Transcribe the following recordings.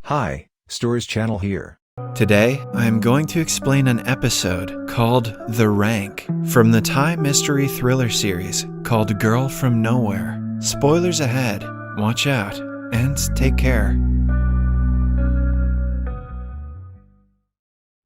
Hi, Stores Channel here. Today, I am going to explain an episode called The Rank from the Thai mystery thriller series called Girl from Nowhere. Spoilers ahead, watch out, and take care.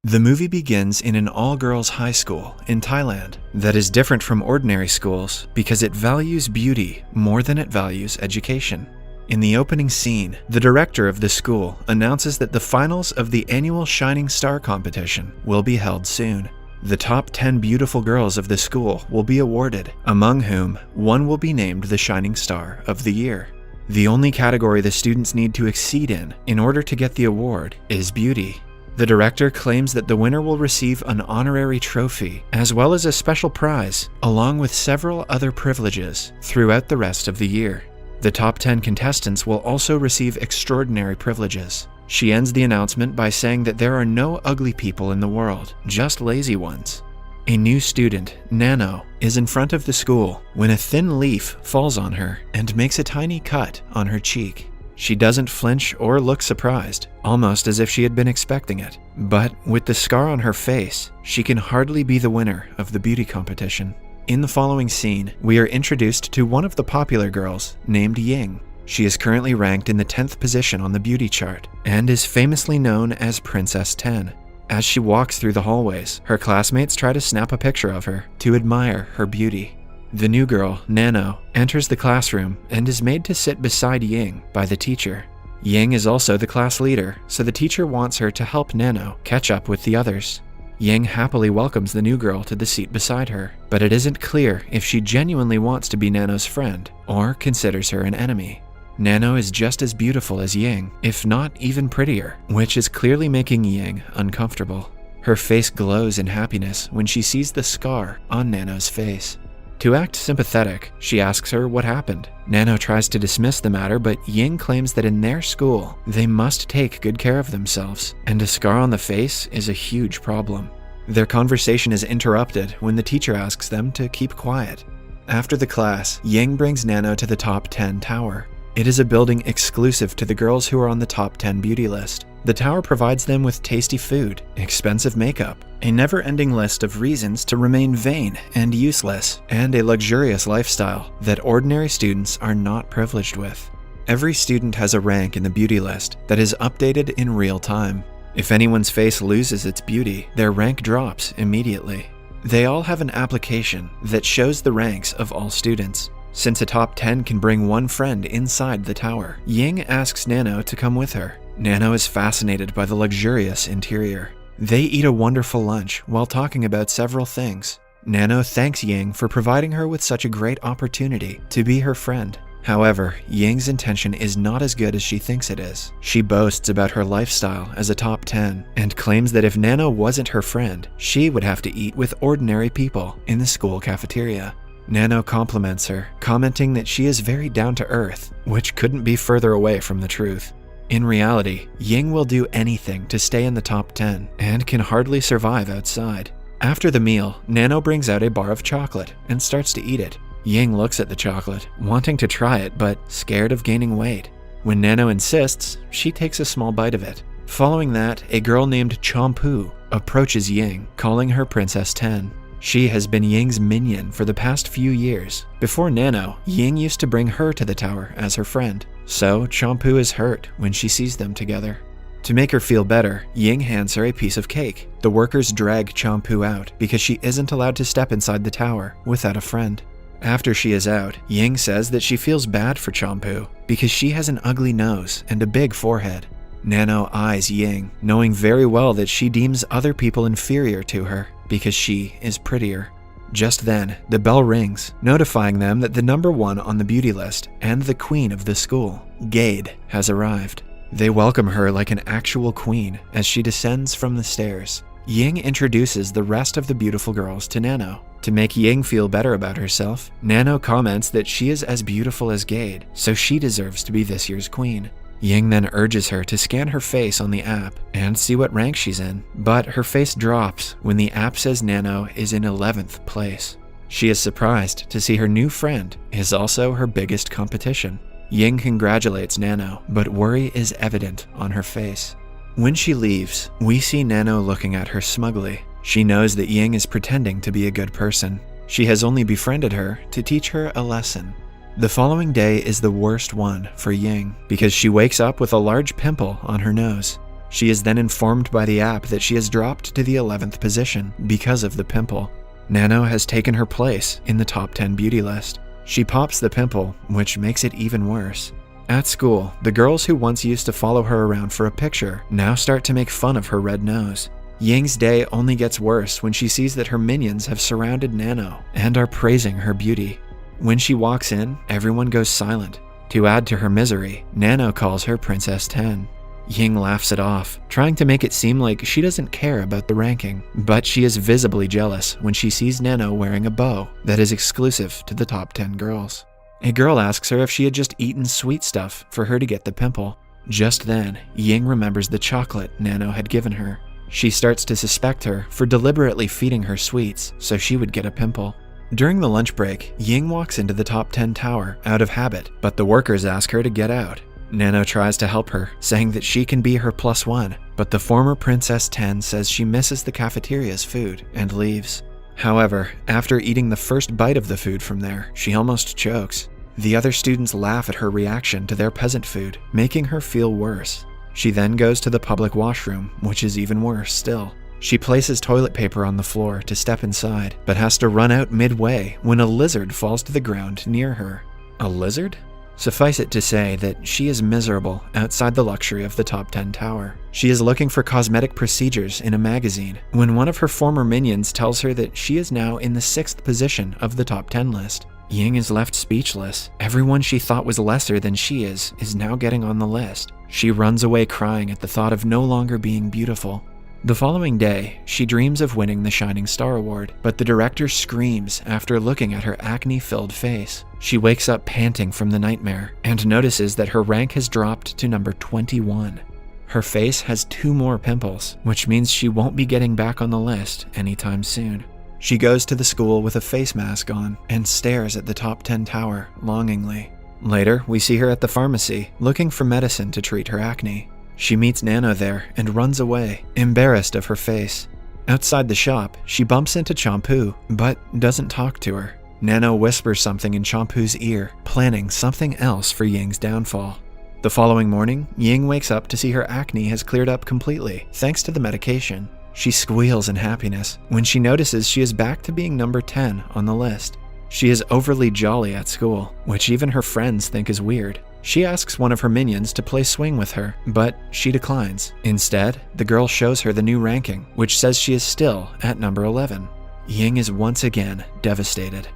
The movie begins in an all-girls high school in Thailand that is different from ordinary schools because it values beauty more than it values education. In the opening scene, the director of the school announces that the finals of the annual Shining Star competition will be held soon. The top 10 beautiful girls of the school will be awarded, among whom one will be named the Shining Star of the Year. The only category the students need to exceed in order to get the award is beauty. The director claims that the winner will receive an honorary trophy as well as a special prize, along with several other privileges throughout the rest of the year. The top 10 contestants will also receive extraordinary privileges. She ends the announcement by saying that there are no ugly people in the world, just lazy ones. A new student, Nanno, is in front of the school when a thin leaf falls on her and makes a tiny cut on her cheek. She doesn't flinch or look surprised, almost as if she had been expecting it. But with the scar on her face, she can hardly be the winner of the beauty competition. In the following scene, we are introduced to one of the popular girls named Ying. She is currently ranked in the 10th position on the beauty chart and is famously known as Princess 10. As she walks through the hallways, her classmates try to snap a picture of her to admire her beauty. The new girl, Nanno, enters the classroom and is made to sit beside Ying by the teacher. Ying is also the class leader, so the teacher wants her to help Nanno catch up with the others. Ying happily welcomes the new girl to the seat beside her, but it isn't clear if she genuinely wants to be Nanno's friend or considers her an enemy. Nanno is just as beautiful as Ying, if not even prettier, which is clearly making Ying uncomfortable. Her face glows in happiness when she sees the scar on Nanno's face. To act sympathetic, she asks her what happened. Nanno tries to dismiss the matter, but Ying claims that in their school, they must take good care of themselves, and a scar on the face is a huge problem. Their conversation is interrupted when the teacher asks them to keep quiet. After the class, Ying brings Nanno to the top 10 tower. It is a building exclusive to the girls who are on the top 10 beauty list. The tower provides them with tasty food, expensive makeup, a never-ending list of reasons to remain vain and useless, and a luxurious lifestyle that ordinary students are not privileged with. Every student has a rank in the beauty list that is updated in real time. If anyone's face loses its beauty, their rank drops immediately. They all have an application that shows the ranks of all students. Since a top 10 can bring one friend inside the tower, Ying asks Nanno to come with her. Nanno is fascinated by the luxurious interior. They eat a wonderful lunch while talking about several things. Nanno thanks Ying for providing her with such a great opportunity to be her friend. However, Ying's intention is not as good as she thinks it is. She boasts about her lifestyle as a top 10 and claims that if Nanno wasn't her friend, she would have to eat with ordinary people in the school cafeteria. Nanno compliments her, commenting that she is very down-to-earth, which couldn't be further away from the truth. In reality, Ying will do anything to stay in the top 10 and can hardly survive outside. After the meal, Nanno brings out a bar of chocolate and starts to eat it. Ying looks at the chocolate, wanting to try it but scared of gaining weight. When Nanno insists, she takes a small bite of it. Following that, a girl named Champu approaches Ying, calling her Princess 10. She has been Ying's minion for the past few years. Before Nanno, Ying used to bring her to the tower as her friend. So, Champu is hurt when she sees them together. To make her feel better, Ying hands her a piece of cake. The workers drag Champu out because she isn't allowed to step inside the tower without a friend. After she is out, Ying says that she feels bad for Champu because she has an ugly nose and a big forehead. Nanno eyes Ying, knowing very well that she deems other people inferior to her because she is prettier. Just then, the bell rings, notifying them that the number 1 on the beauty list and the queen of the school, Gade, has arrived. They welcome her like an actual queen as she descends from the stairs. Ying introduces the rest of the beautiful girls to Nanno. To make Ying feel better about herself, Nanno comments that she is as beautiful as Gade, so she deserves to be this year's queen. Ying then urges her to scan her face on the app and see what rank she's in, but her face drops when the app says Nanno is in 11th place. She is surprised to see her new friend is also her biggest competition. Ying congratulates Nanno, but worry is evident on her face. When she leaves, we see Nanno looking at her smugly. She knows that Ying is pretending to be a good person. She has only befriended her to teach her a lesson. The following day is the worst one for Ying because she wakes up with a large pimple on her nose. She is then informed by the app that she has dropped to the 11th position because of the pimple. Nanno has taken her place in the top 10 beauty list. She pops the pimple, which makes it even worse. At school, the girls who once used to follow her around for a picture now start to make fun of her red nose. Ying's day only gets worse when she sees that her minions have surrounded Nanno and are praising her beauty. When she walks in, everyone goes silent. To add to her misery, Nanno calls her Princess 10. Ying laughs it off, trying to make it seem like she doesn't care about the ranking, but she is visibly jealous when she sees Nanno wearing a bow that is exclusive to the top 10 girls. A girl asks her if she had just eaten sweet stuff for her to get the pimple. Just then, Ying remembers the chocolate Nanno had given her. She starts to suspect her for deliberately feeding her sweets so she would get a pimple. During the lunch break, Ying walks into the top 10 tower out of habit, but the workers ask her to get out. Nanno tries to help her, saying that she can be her +1, but the former Princess 10 says she misses the cafeteria's food and leaves. However, after eating the first bite of the food from there, she almost chokes. The other students laugh at her reaction to their peasant food, making her feel worse. She then goes to the public washroom, which is even worse still. She places toilet paper on the floor to step inside, but has to run out midway when a lizard falls to the ground near her. A lizard? Suffice it to say that she is miserable outside the luxury of the top 10 tower. She is looking for cosmetic procedures in a magazine when one of her former minions tells her that she is now in the 6th position of the top 10 list. Ying is left speechless. Everyone she thought was lesser than she is now getting on the list. She runs away crying at the thought of no longer being beautiful. The following day, she dreams of winning the Shining Star Award, but the director screams after looking at her acne-filled face. She wakes up panting from the nightmare and notices that her rank has dropped to number 21. Her face has 2 more pimples, which means she won't be getting back on the list anytime soon. She goes to the school with a face mask on and stares at the top 10 tower longingly. Later, we see her at the pharmacy, looking for medicine to treat her acne. She meets Nanno there and runs away, embarrassed of her face. Outside the shop, she bumps into Champu, but doesn't talk to her. Nanno whispers something in Champu's ear, planning something else for Ying's downfall. The following morning, Ying wakes up to see her acne has cleared up completely, thanks to the medication. She squeals in happiness when she notices she is back to being number 10 on the list. She is overly jolly at school, which even her friends think is weird. She asks one of her minions to play swing with her, but she declines. Instead, the girl shows her the new ranking, which says she is still at number 11. Ying is once again devastated.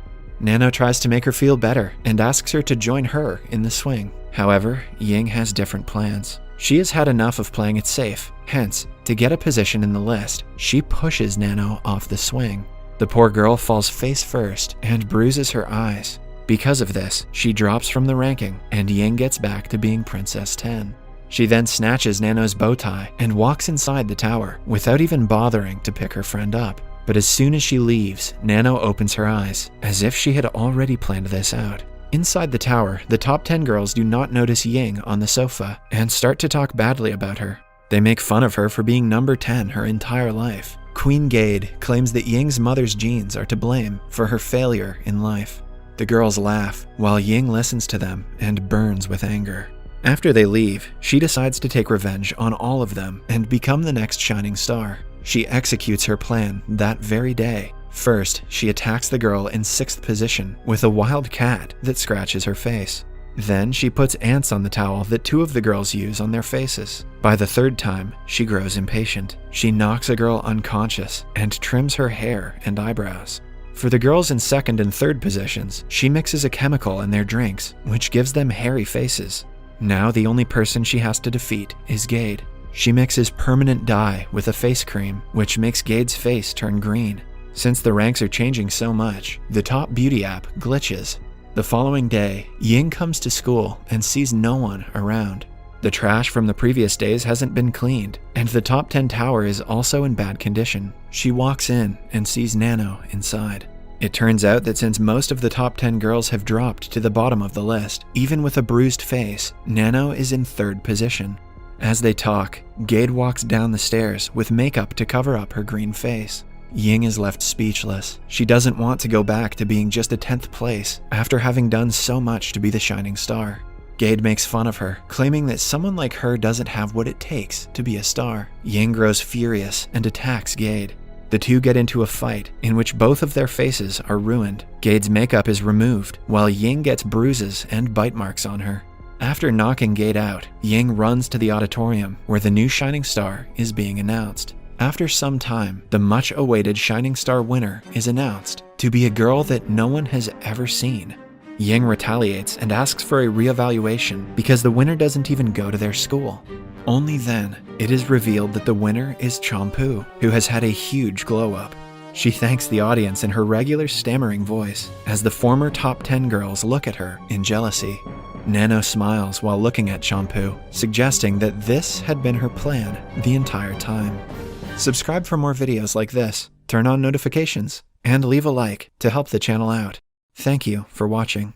Nanno tries to make her feel better and asks her to join her in the swing. However, Ying has different plans. She has had enough of playing it safe, hence, to get a position in the list, she pushes Nanno off the swing. The poor girl falls face first and bruises her eyes. Because of this, she drops from the ranking, and Ying gets back to being Princess 10. She then snatches Nanno's bow tie and walks inside the tower without even bothering to pick her friend up. But as soon as she leaves, Nanno opens her eyes, as if she had already planned this out. Inside the tower, the top 10 girls do not notice Ying on the sofa and start to talk badly about her. They make fun of her for being number 10 her entire life. Queen Gade claims that Ying's mother's genes are to blame for her failure in life. The girls laugh, while Ying listens to them and burns with anger. After they leave, she decides to take revenge on all of them and become the next shining star. She executes her plan that very day. First, she attacks the girl in 6th position with a wild cat that scratches her face. Then she puts ants on the towel that 2 of the girls use on their faces. By the 3rd time, she grows impatient. She knocks a girl unconscious and trims her hair and eyebrows. For the girls in 2nd and 3rd positions, she mixes a chemical in their drinks, which gives them hairy faces. Now the only person she has to defeat is Gade. She mixes permanent dye with a face cream, which makes Gade's face turn green. Since the ranks are changing so much, the top beauty app glitches. The following day, Ying comes to school and sees no one around. The trash from the previous days hasn't been cleaned, and the top 10 tower is also in bad condition. She walks in and sees Nanno inside. It turns out that since most of the top 10 girls have dropped to the bottom of the list, even with a bruised face, Nanno is in 3rd position. As they talk, Gade walks down the stairs with makeup to cover up her green face. Ying is left speechless. She doesn't want to go back to being just a 10th place after having done so much to be the shining star. Gade makes fun of her, claiming that someone like her doesn't have what it takes to be a star. Ying grows furious and attacks Gade. The two get into a fight in which both of their faces are ruined. Gade's makeup is removed, while Ying gets bruises and bite marks on her. After knocking Gade out, Ying runs to the auditorium where the new shining star is being announced. After some time, the much-awaited shining star winner is announced to be a girl that no one has ever seen. Ying retaliates and asks for a re-evaluation because the winner doesn't even go to their school. Only then, it is revealed that the winner is Champu, who has had a huge glow-up. She thanks the audience in her regular stammering voice as the former top 10 girls look at her in jealousy. Nanno smiles while looking at Champu, suggesting that this had been her plan the entire time. Subscribe for more videos like this, turn on notifications, and leave a like to help the channel out. Thank you for watching.